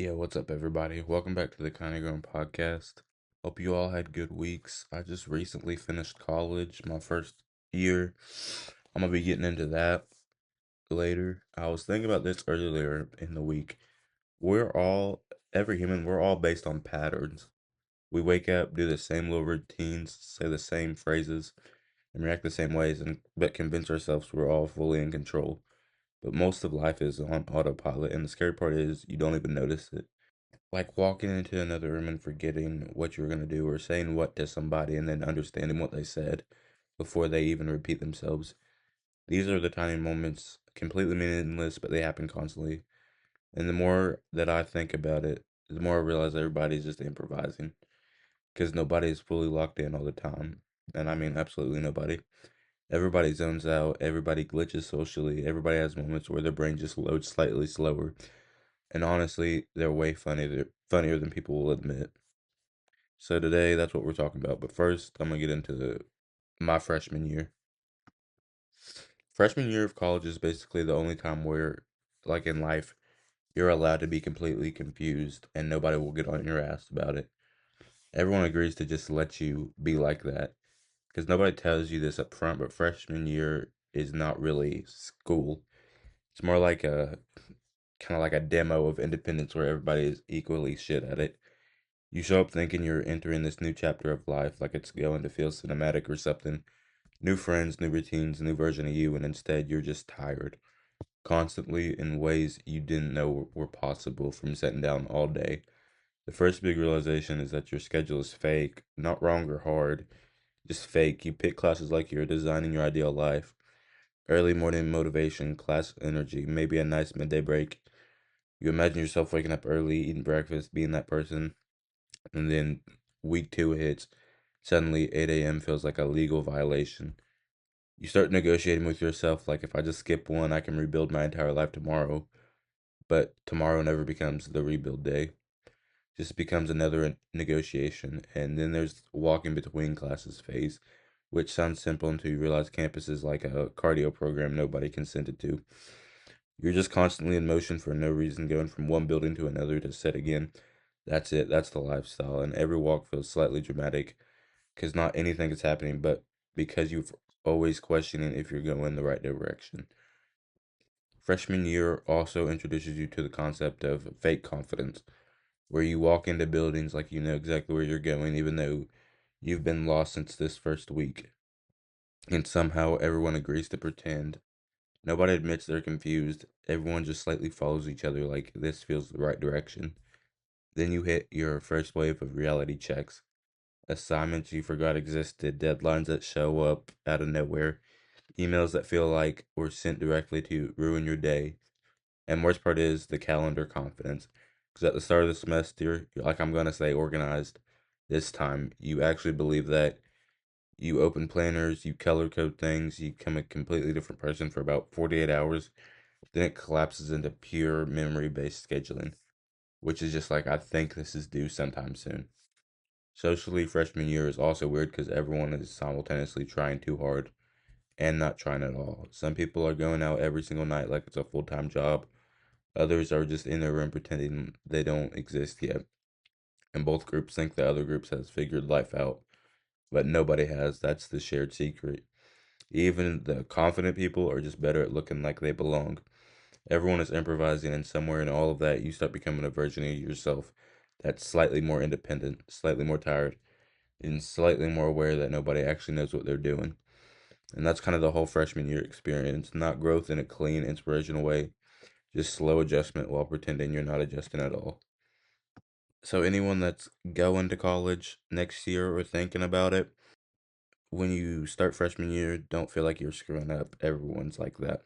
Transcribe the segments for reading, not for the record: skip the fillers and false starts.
Yeah, what's up, everybody? Welcome back to the Kinda Grown podcast. Hope you all had good weeks. I just recently finished college, my first year. I'm gonna be getting into that later. I was thinking about this earlier in the week. We're all, every human, we're all based on patterns. We wake up, do the same little routines, say the same phrases, and react the same ways, and but convince ourselves we're all fully in control. But most of life is on autopilot, and the scary part is you don't even notice it. Like walking into another room and forgetting what you were going to do, or saying what to somebody and then understanding what they said before they even repeat themselves. These are the tiny moments, completely meaningless, but they happen constantly. And the more that I think about it, the more I realize everybody's just improvising because nobody's fully locked in all the time. And I mean, absolutely nobody. Everybody zones out, everybody glitches socially, everybody has moments where their brain just loads slightly slower. And honestly, they're way funnier than people will admit. So today, that's what we're talking about. But first, I'm gonna get into my freshman year. Freshman year of college is basically the only time where, like in life, you're allowed to be completely confused and nobody will get on your ass about it. Everyone agrees to just let you be like that because nobody tells you this up front, but freshman year is not really school. It's more like a kind of like a demo of independence where everybody is equally shit at it. You show up thinking you're entering this new chapter of life, like it's going to feel cinematic or something. New friends, new routines, new version of you, and instead you're just tired. Constantly in ways you didn't know were possible from sitting down all day. The first big realization is that your schedule is fake, not wrong or hard, just fake. You pick classes like you're designing your ideal life. Early morning motivation, class energy, maybe a nice midday break. You imagine yourself waking up early, eating breakfast, being that person, and then week two hits. Suddenly, 8 a.m. feels like a legal violation. You start negotiating with yourself, like if I just skip one, I can rebuild my entire life tomorrow. But tomorrow never becomes the rebuild day, just becomes another negotiation. And then there's walking between classes phase, which sounds simple until you realize campus is like a cardio program nobody consented to. You're just constantly in motion for no reason, going from one building to another to set again. That's it. That's the lifestyle. And every walk feels slightly dramatic because not anything is happening, but because you've always questioning if you're going the right direction. Freshman year also introduces you to the concept of fake confidence, where you walk into buildings like you know exactly where you're going, even though you've been lost since this first week. And somehow everyone agrees to pretend. Nobody admits they're confused. Everyone just slightly follows each other like this feels the right direction. Then you hit your first wave of reality checks. Assignments you forgot existed, deadlines that show up out of nowhere, emails that feel like were sent directly to ruin your day. And worst part is the calendar confidence. Because at the start of the semester, you're like I'm going to say organized this time. You actually believe that you open planners, you color code things, you become a completely different person for about 48 hours. Then it collapses into pure memory based scheduling, which is just like, I think this is due sometime soon. Socially, freshman year is also weird because everyone is simultaneously trying too hard and not trying at all. Some people are going out every single night like it's a full time job. Others are just in their room pretending they don't exist yet. And both groups think the other groups has figured life out, but nobody has. That's the shared secret. Even the confident people are just better at looking like they belong. Everyone is improvising, and somewhere in all of that, you start becoming a version of yourself that's slightly more independent, slightly more tired, and slightly more aware that nobody actually knows what they're doing. And that's kind of the whole freshman year experience. Not growth in a clean, inspirational way, just slow adjustment while pretending you're not adjusting at all. So, anyone that's going to college next year or thinking about it, when you start freshman year, don't feel like you're screwing up. Everyone's like that.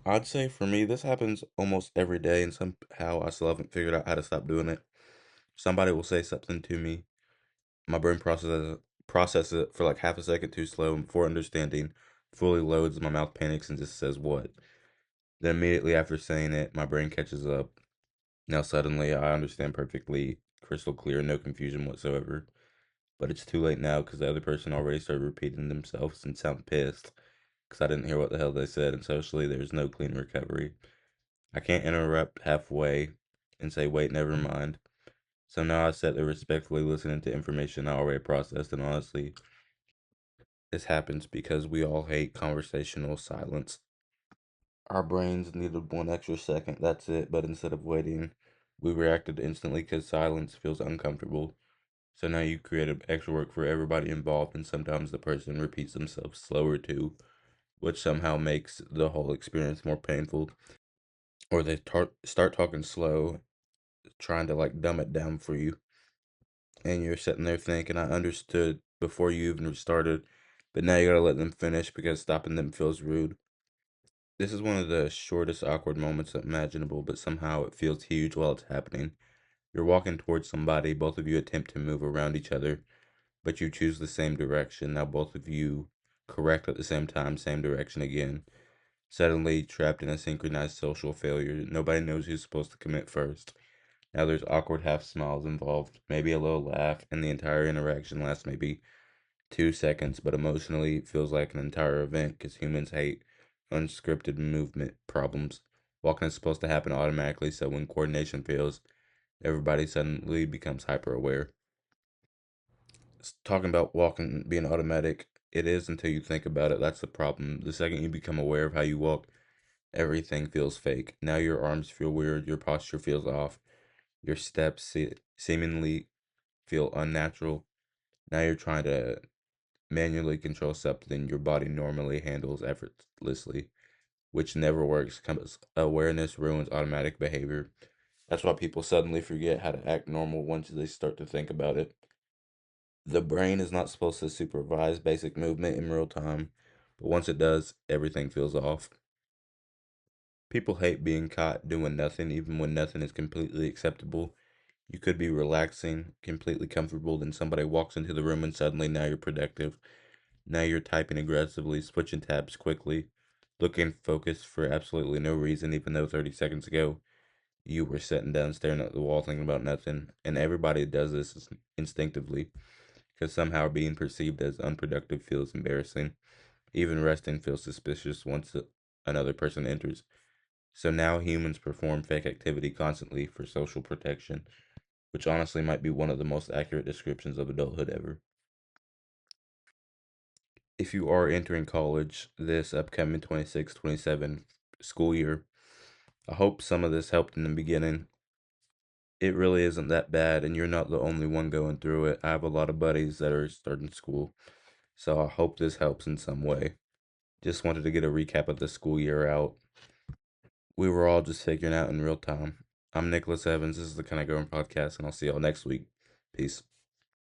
I'd say for me, this happens almost every day, and somehow I still haven't figured out how to stop doing it. Somebody will say something to me, my brain processes it for like half a second too slow, and before understanding, fully loads, my mouth panics and just says what. Then immediately after saying it, my brain catches up. Now suddenly I understand perfectly, crystal clear, no confusion whatsoever. But it's too late now because the other person already started repeating themselves and sound pissed because I didn't hear what the hell they said, and socially there's no clean recovery. I can't interrupt halfway. and say, wait, never mind. So now I sit there respectfully listening to information I already processed, and honestly, this happens because we all hate conversational silence. Our brains needed one extra second, that's it, but instead of waiting, we reacted instantly because silence feels uncomfortable. So now you created extra work for everybody involved, and sometimes the person repeats themselves slower too, which somehow makes the whole experience more painful. Or they start talking slow, trying to like dumb it down for you, and you're sitting there thinking, I understood before you even started, but now you gotta let them finish because stopping them feels rude. This is one of the shortest awkward moments imaginable, but somehow it feels huge while it's happening. You're walking towards somebody, both of you attempt to move around each other, but you choose the same direction. Now both of you correct at the same time, same direction again. Suddenly trapped in a synchronized social failure. Nobody knows who's supposed to commit first. Now there's awkward half smiles involved, maybe a little laugh, and the entire interaction lasts maybe 2 seconds, but emotionally it feels like an entire event because humans hate unscripted movement problems. Walking is supposed to happen automatically, so when coordination fails, everybody suddenly becomes hyper aware. Talking about walking being automatic, it is until you think about it. That's the problem. The second you become aware of how you walk, everything feels fake. Now your arms feel weird, your posture feels off, your steps seemingly feel unnatural. Now you're trying to manually control something your body normally handles effortlessly, which never works because awareness ruins automatic behavior. That's why people suddenly forget how to act normal once they start to think about it. The brain is not supposed to supervise basic movement in real time, but once it does, everything feels off. People hate being caught doing nothing, even when nothing is completely acceptable. You could be relaxing, completely comfortable, then somebody walks into the room and suddenly now you're productive. Now you're typing aggressively, switching tabs quickly, looking focused for absolutely no reason, even though 30 seconds ago you were sitting down staring at the wall thinking about nothing. And everybody does this instinctively because somehow being perceived as unproductive feels embarrassing. Even resting feels suspicious once another person enters. So now humans perform fake activity constantly for social protection, which honestly might be one of the most accurate descriptions of adulthood ever. If you are entering college this upcoming 26-27 school year, I hope some of this helped in the beginning. It really isn't that bad, and you're not the only one going through it. I have a lot of buddies that are starting school, so I hope this helps in some way. Just wanted to get a recap of the school year out. We were all just figuring out in real time. I'm Nicholas Evans. This is the Kind of Growing Podcast, and I'll see y'all next week. Peace.